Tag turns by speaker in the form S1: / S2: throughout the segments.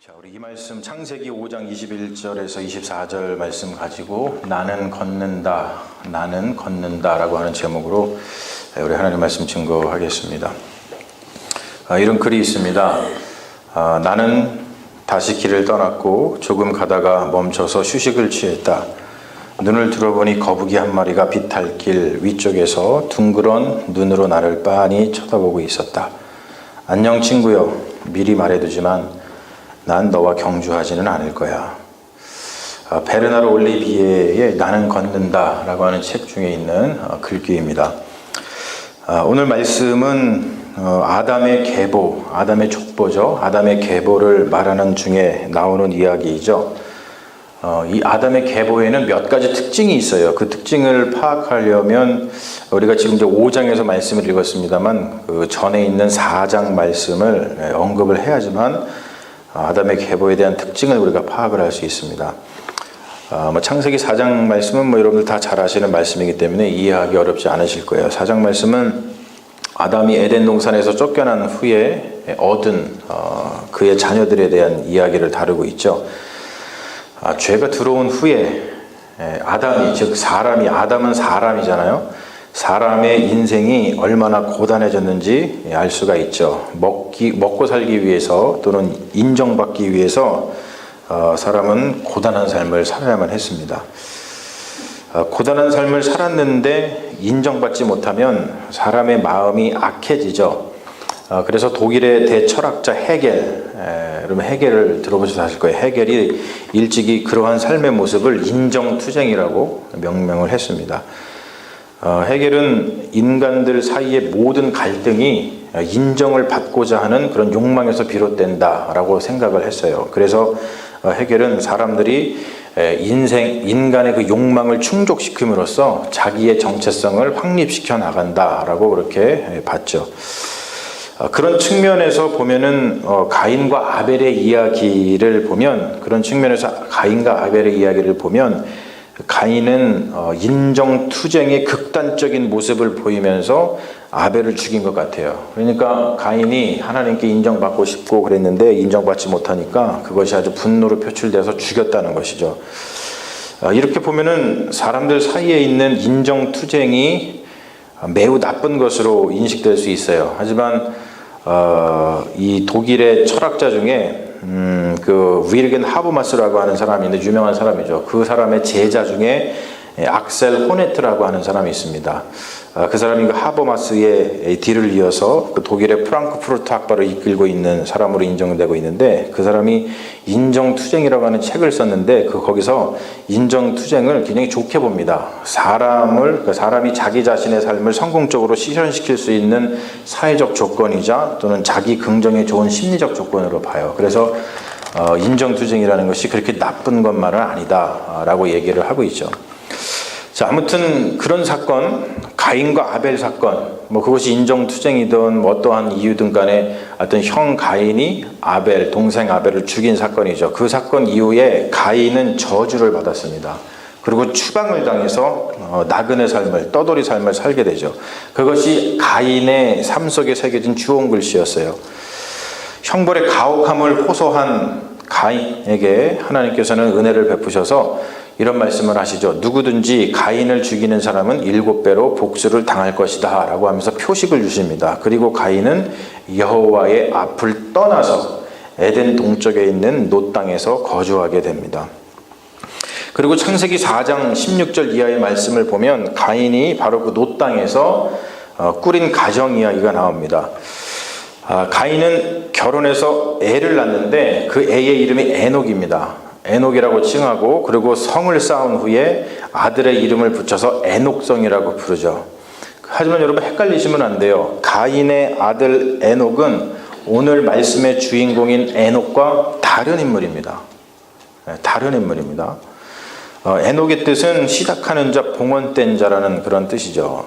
S1: 자, 우리 이 말씀 창세기 5장 21절에서 24절 말씀 가지고 나는 걷는다 라고 하는 제목으로 우리 하나님 말씀 증거하겠습니다. 이런 글이 있습니다. 나는 다시 길을 떠났고 조금 가다가 멈춰서 휴식을 취했다. 눈을 들어보니 거북이 한 마리가 비탈길 위쪽에서 둥그런 눈으로 나를 빤히 쳐다보고 있었다. 안녕 친구여, 미리 말해두지만 난 너와 경주하지는 않을 거야. 베르나르 올리비에의 나는 걷는다 라고 하는 책 중에 있는 글귀입니다. 오늘 말씀은 아담의 계보, 아담의 족보죠. 아담의 계보를 말하는 중에 나오는 이야기이죠. 이 아담의 계보에는 몇 가지 특징이 있어요. 그 특징을 파악하려면 우리가 지금 이제 5장에서 말씀을 읽었습니다만 그 전에 있는 4장 말씀을 언급을 해야지만 아담의 계보에 대한 특징을 우리가 파악을 할 수 있습니다. 창세기 4장 말씀은 여러분들 다 잘 아시는 말씀이기 때문에 이해하기 어렵지 않으실 거예요. 4장 말씀은 아담이 에덴 동산에서 쫓겨난 후에 얻은 그의 자녀들에 대한 이야기를 다루고 있죠. 죄가 들어온 후에 아담이, 즉 사람이, 아담은 사람이잖아요. 사람의 인생이 얼마나 고단해졌는지 알 수가 있죠. 먹고 살기 위해서 또는 인정받기 위해서 사람은 고단한 삶을 살아야만 했습니다. 고단한 삶을 살았는데 인정받지 못하면 사람의 마음이 악해지죠. 그래서 독일의 대철학자 헤겔, 여러분 헤겔을 들어보셔서 아실 거예요. 헤겔이 일찍이 그러한 삶의 모습을 인정투쟁이라고 명명을 했습니다. 헤겔은 인간들 사이의 모든 갈등이 인정을 받고자 하는 그런 욕망에서 비롯된다라고 생각을 했어요. 그래서 헤겔은 사람들이 인간의 그 욕망을 충족시킴으로써 자기의 정체성을 확립시켜 나간다라고 그렇게 봤죠. 그런 측면에서 보면은 가인과 아벨의 이야기를 보면, 그런 측면에서 가인과 아벨의 이야기를 보면 가인은 인정투쟁의 극단적인 모습을 보이면서 아벨을 죽인 것 같아요. 그러니까 가인이 하나님께 인정받고 싶고 그랬는데 인정받지 못하니까 그것이 아주 분노로 표출돼서 죽였다는 것이죠. 이렇게 보면은 사람들 사이에 있는 인정투쟁이 매우 나쁜 것으로 인식될 수 있어요. 하지만 이 독일의 철학자 중에 그 윌겐 하버마스라고 하는 사람이 있는데 유명한 사람이죠. 그 사람의 제자 중에 악셀 호네트라고 하는 사람이 있습니다. 그 사람이 그 하버마스의 뒤를 이어서 그 독일의 프랑크푸르트 학파를 이끌고 있는 사람으로 인정되고 있는데, 그 사람이 인정투쟁이라고 하는 책을 썼는데 거기서 인정투쟁을 굉장히 좋게 봅니다. 사람이 자기 자신의 삶을 성공적으로 실현시킬 수 있는 사회적 조건이자 또는 자기 긍정에 좋은 심리적 조건으로 봐요. 그래서 인정투쟁이라는 것이 그렇게 나쁜 것만은 아니다라고 얘기를 하고 있죠. 자, 아무튼 그런 사건, 가인과 아벨 사건, 그것이 인정투쟁이든 어떠한 이유든 간에 어떤 형 가인이 동생 아벨을 죽인 사건이죠. 그 사건 이후에 가인은 저주를 받았습니다. 그리고 추방을 당해서 나그네 삶을, 떠돌이 삶을 살게 되죠. 그것이 가인의 삶 속에 새겨진 주홍 글씨였어요. 형벌의 가혹함을 호소한 가인에게 하나님께서는 은혜를 베푸셔서 이런 말씀을 하시죠. 누구든지 가인을 죽이는 사람은 7배로 복수를 당할 것이다 라고 하면서 표식을 주십니다. 그리고 가인은 여호와의 앞을 떠나서 에덴 동쪽에 있는 놋 땅에서 거주하게 됩니다. 그리고 창세기 4장 16절 이하의 말씀을 보면 가인이 바로 그 놋 땅에서 꾸린 가정 이야기가 나옵니다. 가인은 결혼해서 애를 낳는데 그 애의 이름이 에녹입니다. 에녹이라고 칭하고, 그리고 성을 쌓은 후에 아들의 이름을 붙여서 에녹성이라고 부르죠. 하지만 여러분 헷갈리시면 안 돼요. 가인의 아들 에녹은 오늘 말씀의 주인공인 에녹과 다른 인물입니다. 다른 인물입니다. 에녹의 뜻은 시작하는 자, 봉헌된 자라는 그런 뜻이죠.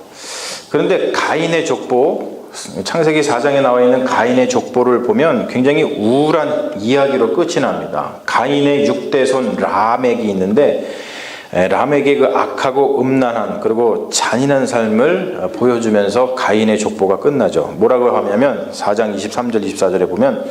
S1: 그런데 가인의 족보, 창세기 4장에 나와 있는 가인의 족보를 보면 굉장히 우울한 이야기로 끝이 납니다. 가인의 6대손 라멕이 있는데 라멕의 그 악하고 음란한 그리고 잔인한 삶을 보여주면서 가인의 족보가 끝나죠. 뭐라고 하냐면 4장 23절 24절에 보면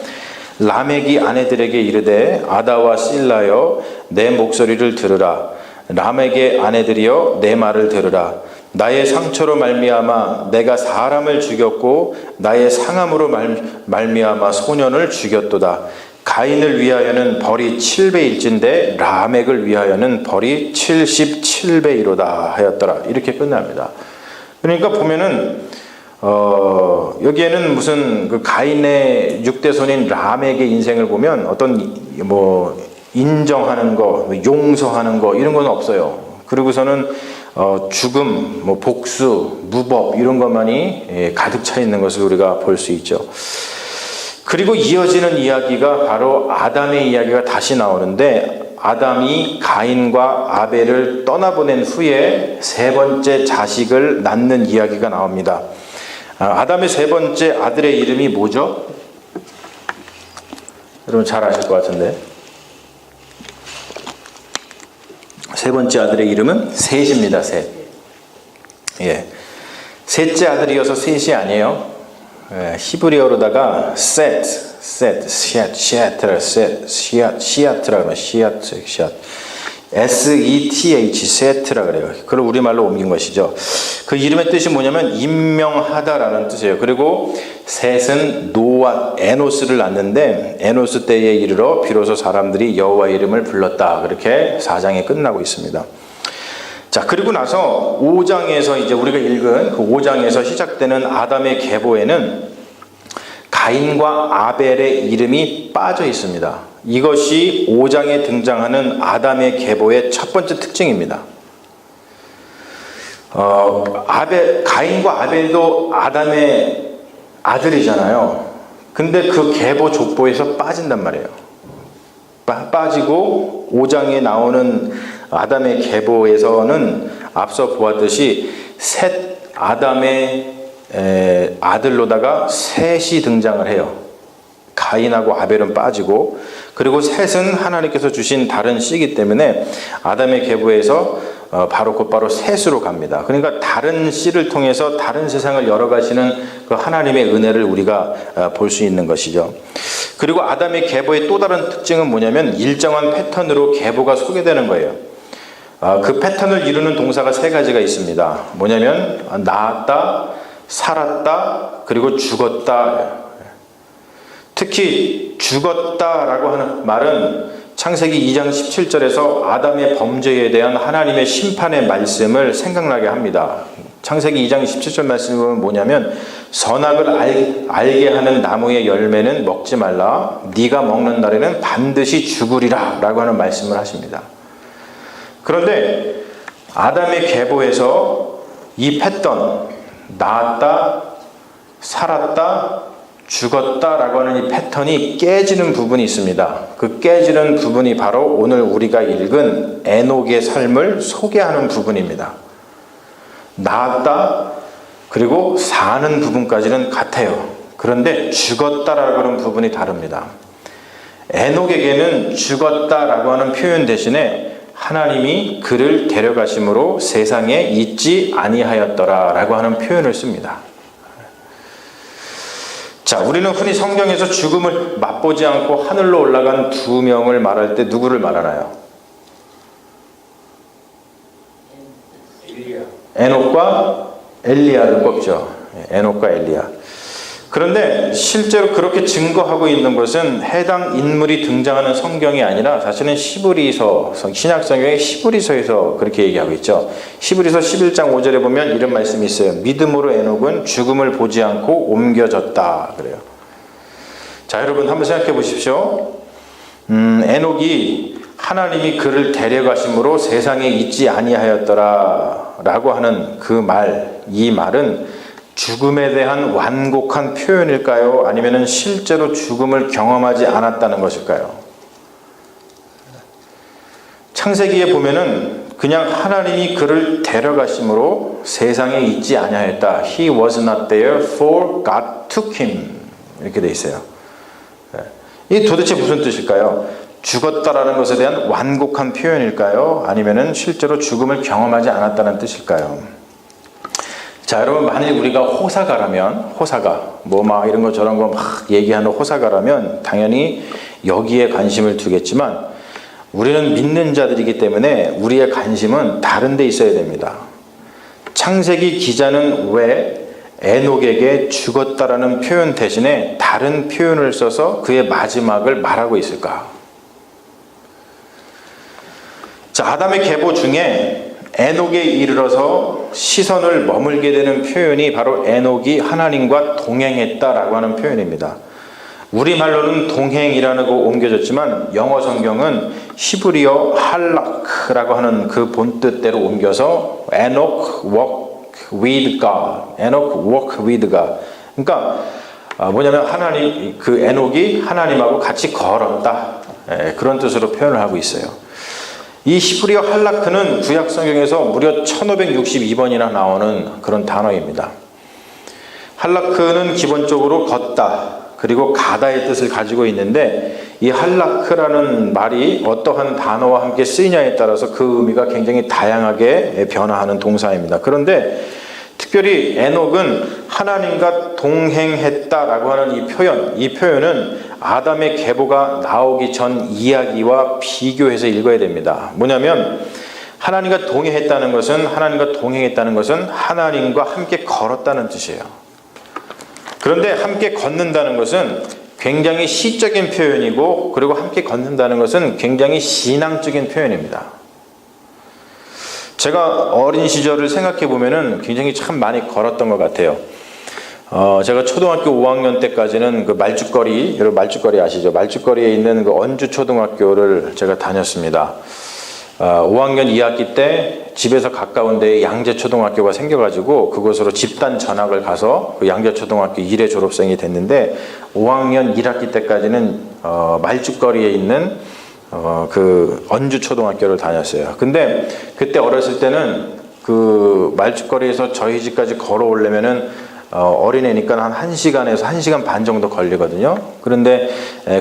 S1: 라멕이 아내들에게 이르되 아다와 실라여 내 목소리를 들으라. 라멕의 아내들이여 내 말을 들으라. 나의 상처로 말미암아 내가 사람을 죽였고 나의 상함으로 말미암아 소년을 죽였도다. 가인을 위하여는 벌이 7배일진데 라멕을 위하여는 벌이 77배이로다 하였더라. 이렇게 끝납니다. 그러니까 보면은 여기에는 무슨 그 가인의 6대 손인 라멕의 인생을 보면 어떤 뭐 인정하는 거, 용서하는 거 이런 건 없어요. 그리고서는 죽음, 뭐 복수, 무법 이런 것만이 가득 차 있는 것을 우리가 볼 수 있죠. 그리고 이어지는 이야기가 바로 아담의 이야기가 다시 나오는데 아담이 가인과 아벨을 떠나보낸 후에 세 번째 자식을 낳는 이야기가 나옵니다. 아담의 세 번째 아들의 이름이 뭐죠? 여러분 잘 아실 것 같은데. 세 번째 아들의 이름은 셋입니다. 셋. 예. 셋째 아들이어서 셋이 아니에요. 예, 히브리어로다가 시아트라 그러면 시아트 SETH 세트라 그래요. 그걸 우리말로 옮긴 것이죠. 그 이름의 뜻이 뭐냐면 임명하다라는 뜻이에요. 그리고 셋은 노아 에노스를 낳는데 에노스 때에 이르러 비로소 사람들이 여호와 이름을 불렀다. 그렇게 4장에 끝나고 있습니다. 자, 그리고 나서 5장에서 이제 우리가 읽은 그 5장에서 시작되는 아담의 계보에는 가인과 아벨의 이름이 빠져 있습니다. 이것이 5장에 등장하는 아담의 계보의 첫 번째 특징입니다. 가인과 아벨도 아담의 아들이잖아요. 근데 그 계보 족보에서 빠진단 말이에요. 빠지고 5장에 나오는 아담의 계보에서는 앞서 보았듯이 셋 아담의 아들로다가 셋이 등장을 해요. 가인하고 아벨은 빠지고, 그리고 셋은 하나님께서 주신 다른 씨이기 때문에 아담의 계보에서 바로 곧바로 셋으로 갑니다. 그러니까 다른 씨를 통해서 다른 세상을 열어가시는 그 하나님의 은혜를 우리가 볼 수 있는 것이죠. 그리고 아담의 계보의 또 다른 특징은 뭐냐면 일정한 패턴으로 계보가 소개되는 거예요. 그 패턴을 이루는 동사가 세 가지가 있습니다. 뭐냐면 낳았다, 살았다, 그리고 죽었다. 특히 죽었다라고 하는 말은 창세기 2장 17절에서 아담의 범죄에 대한 하나님의 심판의 말씀을 생각나게 합니다. 창세기 2장 17절 말씀은 뭐냐면 선악을 알게 하는 나무의 열매는 먹지 말라. 네가 먹는 날에는 반드시 죽으리라 라고 하는 말씀을 하십니다. 그런데 아담의 계보에서 이 패턴, 낳았다, 살았다, 죽었다라고 하는 이 패턴이 깨지는 부분이 있습니다. 그 깨지는 부분이 바로 오늘 우리가 읽은 에녹의 삶을 소개하는 부분입니다. 낳았다, 그리고 사는 부분까지는 같아요. 그런데 죽었다라고 하는 부분이 다릅니다. 에녹에게는 죽었다라고 하는 표현 대신에 하나님이 그를 데려가심으로 세상에 있지 아니하였더라 라고 하는 표현을 씁니다. 자, 우리는 흔히 성경에서 죽음을 맛보지 않고 하늘로 올라간 두 명을 말할 때 누구를 말하나요? 에녹과 엘리야를 꼽죠. 에녹과 엘리야. 그런데 실제로 그렇게 증거하고 있는 것은 해당 인물이 등장하는 성경이 아니라 사실은 히브리서, 신약성경의 히브리서에서 그렇게 얘기하고 있죠. 히브리서 11장 5절에 보면 이런 말씀이 있어요. 믿음으로 에녹은 죽음을 보지 않고 옮겨졌다 그래요. 자, 여러분 한번 생각해 보십시오. 에녹이 하나님이 그를 데려가심으로 세상에 있지 아니하였더라 라고 하는 그 말, 이 말은 죽음에 대한 완곡한 표현일까요? 아니면 실제로 죽음을 경험하지 않았다는 것일까요? 창세기에 보면은 그냥 하나님이 그를 데려가심으로 세상에 있지 아니하였다. He was not there for God took him. 이렇게 돼 있어요. 이게 도대체 무슨 뜻일까요? 죽었다라는 것에 대한 완곡한 표현일까요? 아니면은 실제로 죽음을 경험하지 않았다는 뜻일까요? 자, 여러분, 만일 우리가 호사가라면, 호사가, 뭐 막 이런 거 저런 거 막 얘기하는 호사가라면 당연히 여기에 관심을 두겠지만 우리는 믿는 자들이기 때문에 우리의 관심은 다른 데 있어야 됩니다. 창세기 기자는 왜 에녹에게 죽었다라는 표현 대신에 다른 표현을 써서 그의 마지막을 말하고 있을까? 자, 아담의 계보 중에 에녹에 이르러서 시선을 머물게 되는 표현이 바로 에녹이 하나님과 동행했다라고 하는 표현입니다. 우리말로는 동행이라고 옮겨졌지만 영어 성경은 히브리어 할락라고 하는 그 본뜻대로 옮겨서 에녹 walk with God, 에녹 walk with God. 그러니까 뭐냐면 하나님, 그 에녹이 하나님하고 같이 걸었다, 그런 뜻으로 표현을 하고 있어요. 이 히브리어 할라크는 구약 성경에서 무려 1562번이나 나오는 그런 단어입니다. 할라크는 기본적으로 걷다, 그리고 가다의 뜻을 가지고 있는데 이 할라크라는 말이 어떠한 단어와 함께 쓰이냐에 따라서 그 의미가 굉장히 다양하게 변화하는 동사입니다. 그런데 특별히 에녹은 하나님과 동행했다라고 하는 이 표현은 아담의 계보가 나오기 전 이야기와 비교해서 읽어야 됩니다. 뭐냐면 하나님과 동행했다는 것은 하나님과 함께 걸었다는 뜻이에요. 그런데 함께 걷는다는 것은 굉장히 시적인 표현이고, 그리고 함께 걷는다는 것은 굉장히 신앙적인 표현입니다. 제가 어린 시절을 생각해 보면은 굉장히 참 많이 걸었던 것 같아요. 제가 초등학교 5학년 때까지는 그 말죽거리, 여러분 말죽거리 아시죠? 말죽거리에 있는 그 언주 초등학교를 제가 다녔습니다. 5학년 2학기 때 집에서 가까운 데에 양재초등학교가 생겨가지고 그곳으로 집단 전학을 가서 그 양재초등학교 1회 졸업생이 됐는데 5학년 1학기 때까지는 말죽거리에 있는 그 언주초등학교를 다녔어요. 근데 그때 어렸을 때는 그 말죽거리에서 저희 집까지 걸어오려면은 어린애니까 한 1시간에서 1시간 반 정도 걸리거든요. 그런데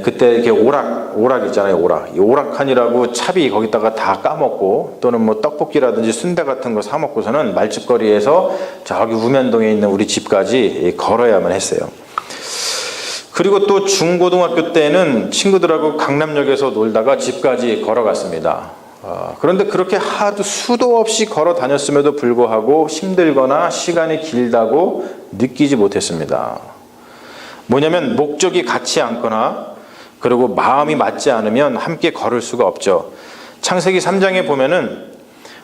S1: 그때 이렇게 오락 있잖아요. 오락. 이 오락한이라고 차비 거기다가 다 까먹고, 또는 뭐 떡볶이라든지 순대 같은 거 사 먹고서는 말죽거리에서 저기 우면동에 있는 우리 집까지 걸어야만 했어요. 그리고 또 중고등학교 때는 친구들하고 강남역에서 놀다가 집까지 걸어갔습니다. 그런데 그렇게 하도 수도 없이 걸어 다녔음에도 불구하고 힘들거나 시간이 길다고 느끼지 못했습니다. 뭐냐면 목적이 같지 않거나 그리고 마음이 맞지 않으면 함께 걸을 수가 없죠. 창세기 3장에 보면은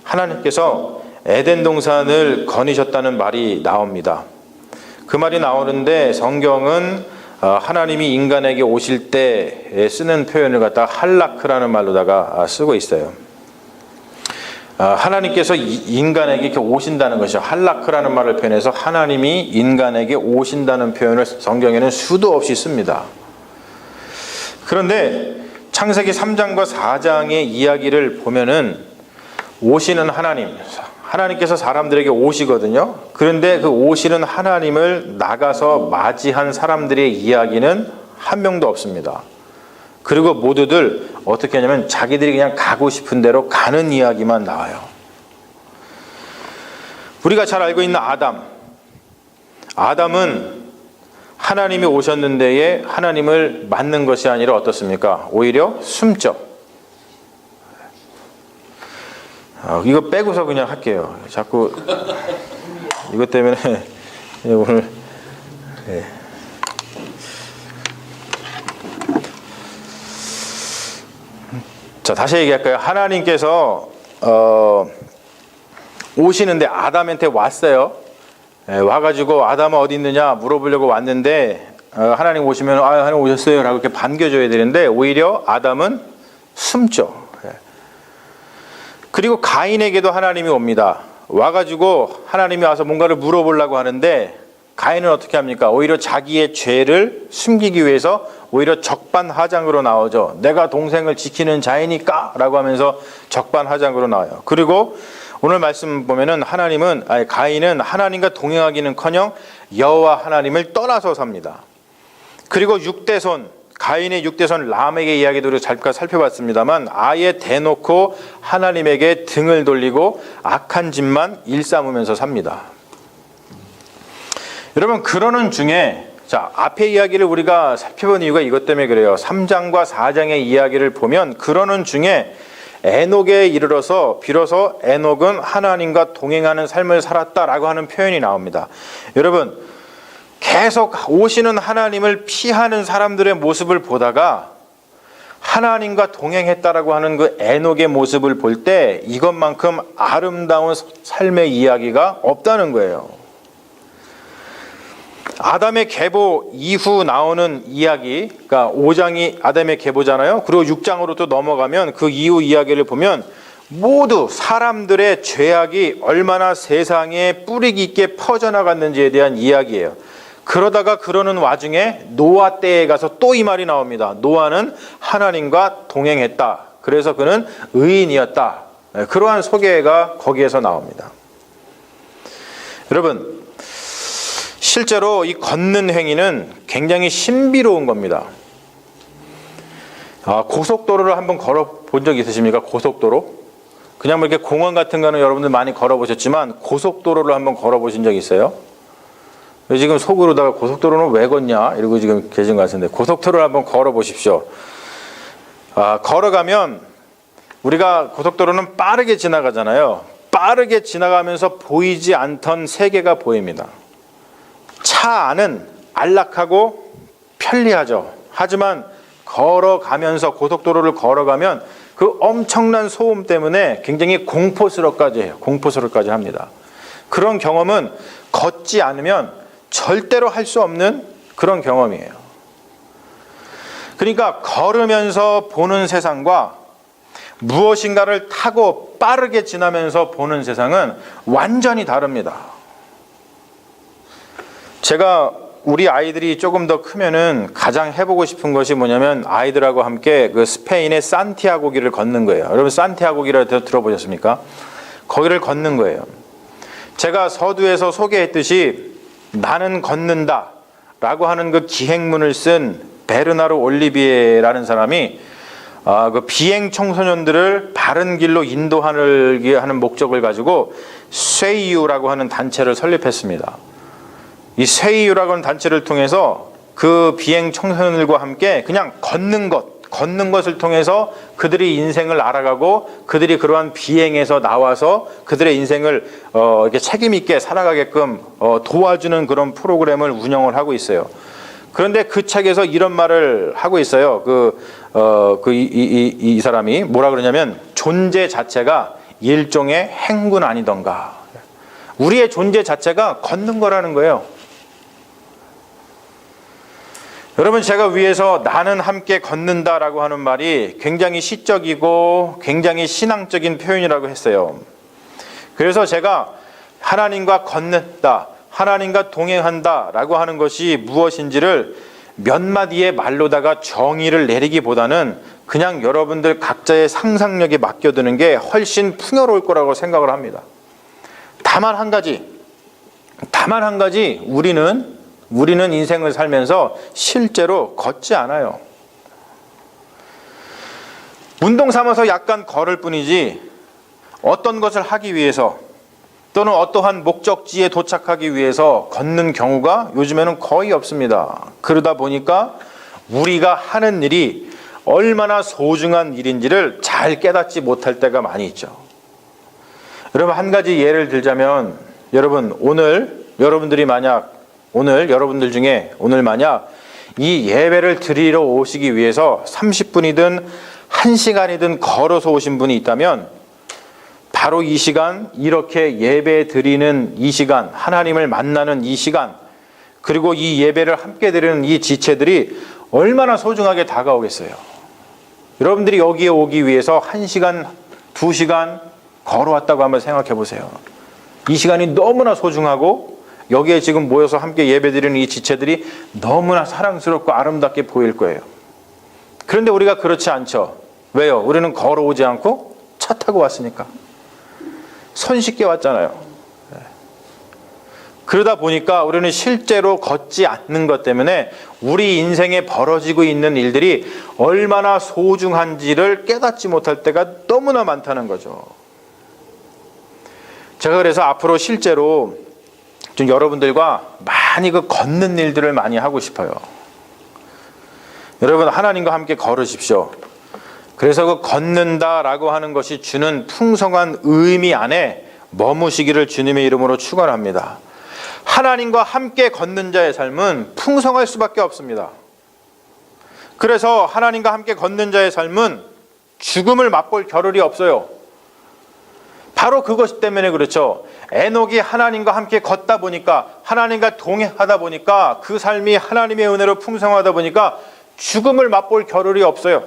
S1: 하나님께서 에덴 동산을 거니셨다는 말이 나옵니다. 그 말이 나오는데 성경은 하나님이 인간에게 오실 때 쓰는 표현을 갖다가 할라크라는 말로다가 쓰고 있어요. 하나님께서 인간에게 이렇게 오신다는 것이죠. 할라크라는 말을 표현해서 하나님이 인간에게 오신다는 표현을 성경에는 수도 없이 씁니다. 그런데 창세기 3장과 4장의 이야기를 보면은 오시는 하나님께서 사람들에게 오시거든요. 그런데 그 오시는 하나님을 나가서 맞이한 사람들의 이야기는 한 명도 없습니다. 그리고 모두들 어떻게 하냐면 자기들이 그냥 가고 싶은 대로 가는 이야기만 나와요. 우리가 잘 알고 있는 아담은 하나님이 오셨는데에 하나님을 맞는 것이 아니라 어떻습니까? 오히려 숨죠. 이거 빼고서 그냥 할게요. 자꾸 이것 때문에 오늘 자, 다시 얘기할까요? 하나님께서 오시는데 아담한테 왔어요. 와가지고 아담은 어디 있느냐 물어보려고 왔는데 하나님 오시면 하나님 오셨어요 라고 이렇게 반겨줘야 되는데 오히려 아담은 숨죠. 그리고 가인에게도 하나님이 옵니다. 와가지고 하나님이 와서 뭔가를 물어보려고 하는데 가인은 어떻게 합니까? 오히려 자기의 죄를 숨기기 위해서 오히려 적반하장으로 나오죠. 내가 동생을 지키는 자이니까 라고 하면서 적반하장으로 나와요. 그리고 오늘 말씀 보면은 가인은 하나님과 동행하기는커녕 여호와 하나님을 떠나서 삽니다. 그리고 가인의 6대손 람에게 이야기도 우리가 잠깐 살펴봤습니다만 아예 대놓고 하나님에게 등을 돌리고 악한 짓만 일삼으면서 삽니다. 여러분, 그러는 중에 자, 앞에 이야기를 우리가 살펴본 이유가 이것 때문에 그래요. 3장과 4장의 이야기를 보면 그러는 중에 에녹에 이르러서 비로소 에녹은 하나님과 동행하는 삶을 살았다라고 하는 표현이 나옵니다. 여러분, 계속 오시는 하나님을 피하는 사람들의 모습을 보다가 하나님과 동행했다라고 하는 그 에녹의 모습을 볼 때 이것만큼 아름다운 삶의 이야기가 없다는 거예요. 아담의 계보 이후 나오는 이야기, 그러니까 5장이 아담의 계보잖아요. 그리고 6장으로 또 넘어가면 그 이후 이야기를 보면 모두 사람들의 죄악이 얼마나 세상에 뿌리 깊게 퍼져나갔는지에 대한 이야기예요. 그러다가 그러는 와중에 노아 때에 가서 또 이 말이 나옵니다. 노아는 하나님과 동행했다. 그래서 그는 의인이었다. 그러한 소개가 거기에서 나옵니다. 여러분, 실제로 이 걷는 행위는 굉장히 신비로운 겁니다. 고속도로를 한번 걸어본 적 있으십니까? 고속도로? 그냥 뭐 이렇게 공원 같은 거는 여러분들 많이 걸어보셨지만 고속도로를 한번 걸어보신 적 있어요? 지금 속으로다가 고속도로는 왜 걷냐? 이러고 지금 계신 것 같은데 고속도로를 한번 걸어보십시오. 걸어가면 우리가 고속도로는 빠르게 지나가잖아요. 빠르게 지나가면서 보이지 않던 세계가 보입니다. 차 안은 안락하고 편리하죠. 하지만 걸어가면서 고속도로를 걸어가면 그 엄청난 소음 때문에 굉장히 공포스럽까지 해요. 공포스럽까지 합니다. 그런 경험은 걷지 않으면 절대로 할 수 없는 그런 경험이에요. 그러니까 걸으면서 보는 세상과 무엇인가를 타고 빠르게 지나면서 보는 세상은 완전히 다릅니다. 제가 우리 아이들이 조금 더 크면은 가장 해보고 싶은 것이 뭐냐면 아이들하고 함께 그 스페인의 산티아고 길을 걷는 거예요. 여러분, 산티아고 길을 들어보셨습니까? 거기를 걷는 거예요. 제가 서두에서 소개했듯이 나는 걷는다 라고 하는 그 기행문을 쓴 베르나르 올리비에라는 사람이 그 비행 청소년들을 바른 길로 인도하는 목적을 가지고 쇠이유라고 하는 단체를 설립했습니다. 이 쇠이유라고 하는 단체를 통해서 그 비행 청소년들과 함께 그냥 걷는 것을 통해서 그들의 인생을 알아가고 그들이 그러한 비행에서 나와서 그들의 인생을 이렇게 책임 있게 살아가게끔 도와주는 그런 프로그램을 운영을 하고 있어요. 그런데 그 책에서 이런 말을 하고 있어요. 이 사람이 뭐라 그러냐면 존재 자체가 일종의 행군 아니던가. 우리의 존재 자체가 걷는 거라는 거예요. 여러분, 제가 위에서 나는 함께 걷는다라고 하는 말이 굉장히 시적이고 굉장히 신앙적인 표현이라고 했어요. 그래서 제가 하나님과 걷는다, 하나님과 동행한다라고 하는 것이 무엇인지를 몇 마디의 말로다가 정의를 내리기보다는 그냥 여러분들 각자의 상상력에 맡겨두는 게 훨씬 풍요로울 거라고 생각을 합니다. 다만 한 가지, 우리는 인생을 살면서 실제로 걷지 않아요. 운동 삼아서 약간 걸을 뿐이지 어떤 것을 하기 위해서 또는 어떠한 목적지에 도착하기 위해서 걷는 경우가 요즘에는 거의 없습니다. 그러다 보니까 우리가 하는 일이 얼마나 소중한 일인지를 잘 깨닫지 못할 때가 많이 있죠. 여러분, 한 가지 예를 들자면 여러분, 여러분들 중에 오늘 만약 이 예배를 드리러 오시기 위해서 30분이든 1시간이든 걸어서 오신 분이 있다면 바로 이 시간, 이렇게 예배 드리는 이 시간, 하나님을 만나는 이 시간, 그리고 이 예배를 함께 드리는 이 지체들이 얼마나 소중하게 다가오겠어요. 여러분들이 여기에 오기 위해서 1시간, 2시간 걸어왔다고 한번 생각해 보세요. 이 시간이 너무나 소중하고 여기에 지금 모여서 함께 예배드리는 이 지체들이 너무나 사랑스럽고 아름답게 보일 거예요. 그런데 우리가 그렇지 않죠. 왜요? 우리는 걸어오지 않고 차 타고 왔으니까. 손쉽게 왔잖아요. 그러다 보니까 우리는 실제로 걷지 않는 것 때문에 우리 인생에 벌어지고 있는 일들이 얼마나 소중한지를 깨닫지 못할 때가 너무나 많다는 거죠. 제가 그래서 앞으로 실제로 좀 여러분들과 많이 그 걷는 일들을 많이 하고 싶어요. 여러분 하나님과 함께 걸으십시오. 그래서 그 걷는다라고 하는 것이 주는 풍성한 의미 안에 머무시기를 주님의 이름으로 축원합니다. 하나님과 함께 걷는 자의 삶은 풍성할 수밖에 없습니다. 그래서 하나님과 함께 걷는 자의 삶은 죽음을 맛볼 겨를이 없어요. 바로 그것 때문에 그렇죠. 에녹이 하나님과 함께 걷다 보니까, 하나님과 동행하다 보니까, 그 삶이 하나님의 은혜로 풍성하다 보니까 죽음을 맛볼 겨를이 없어요.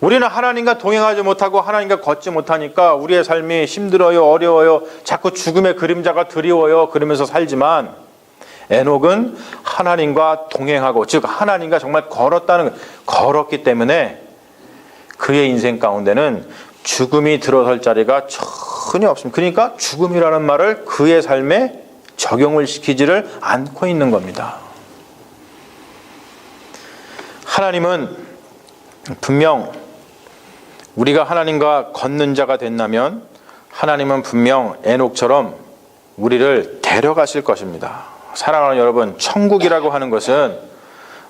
S1: 우리는 하나님과 동행하지 못하고 하나님과 걷지 못하니까 우리의 삶이 힘들어요, 어려워요, 자꾸 죽음의 그림자가 드리워요, 그러면서 살지만, 에녹은 하나님과 동행하고, 즉 하나님과 정말 걸었기 때문에 그의 인생 가운데는 죽음이 들어설 자리가 전혀 없습니다. 그러니까 죽음이라는 말을 그의 삶에 적용을 시키지를 않고 있는 겁니다. 하나님은 분명 우리가 하나님과 걷는 자가 된다면 하나님은 분명 에녹처럼 우리를 데려가실 것입니다. 사랑하는 여러분, 천국이라고 하는 것은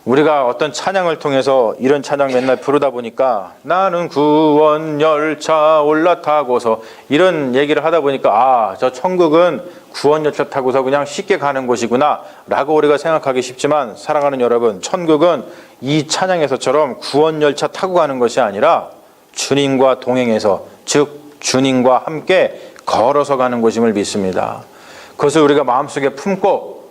S1: 우리가 어떤 찬양을 통해서 이런 찬양 맨날 부르다 보니까 나는 구원 열차 올라타고서 이런 얘기를 하다 보니까 저 천국은 구원 열차 타고서 그냥 쉽게 가는 곳이구나 라고 우리가 생각하기 쉽지만, 사랑하는 여러분, 천국은 이 찬양에서처럼 구원 열차 타고 가는 것이 아니라 주님과 동행해서, 즉 주님과 함께 걸어서 가는 곳임을 믿습니다. 그것을 우리가 마음속에 품고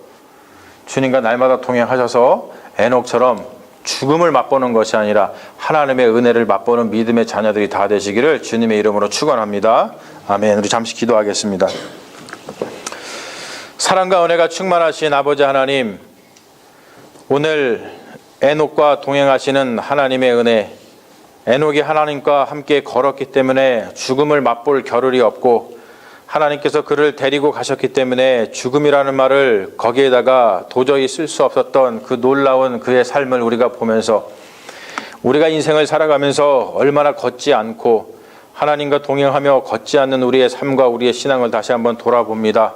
S1: 주님과 날마다 동행하셔서 에녹처럼 죽음을 맛보는 것이 아니라 하나님의 은혜를 맛보는 믿음의 자녀들이 다 되시기를 주님의 이름으로 축원합니다. 아멘. 우리 잠시 기도하겠습니다. 사랑과 은혜가 충만하신 아버지 하나님, 오늘 에녹과 동행하시는 하나님의 은혜, 에녹이 하나님과 함께 걸었기 때문에 죽음을 맛볼 겨를이 없고, 하나님께서 그를 데리고 가셨기 때문에 죽음이라는 말을 거기에다가 도저히 쓸 수 없었던 그 놀라운 그의 삶을 우리가 보면서, 우리가 인생을 살아가면서 얼마나 걷지 않고 하나님과 동행하며 걷지 않는 우리의 삶과 우리의 신앙을 다시 한번 돌아봅니다.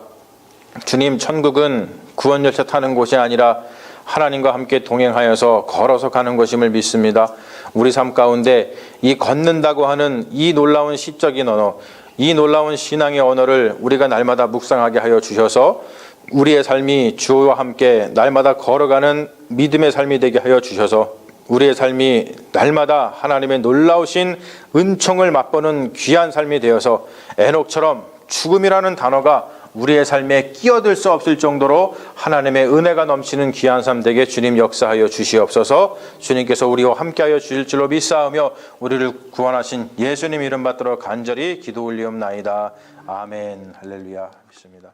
S1: 주님, 천국은 구원 열차 타는 곳이 아니라 하나님과 함께 동행하여서 걸어서 가는 것임을 믿습니다. 우리 삶 가운데 이 걷는다고 하는 이 놀라운 시적인 언어, 이 놀라운 신앙의 언어를 우리가 날마다 묵상하게 하여 주셔서 우리의 삶이 주와 함께 날마다 걸어가는 믿음의 삶이 되게 하여 주셔서 우리의 삶이 날마다 하나님의 놀라우신 은총을 맛보는 귀한 삶이 되어서 에녹처럼 죽음이라는 단어가 우리의 삶에 끼어들 수 없을 정도로 하나님의 은혜가 넘치는 귀한 삶 되게 주님 역사하여 주시옵소서. 주님께서 우리와 함께하여 주실 줄로 믿사오며 우리를 구원하신 예수님 이름 받들어 간절히 기도 올리옵나이다. 아멘. 할렐루야. 믿습니다.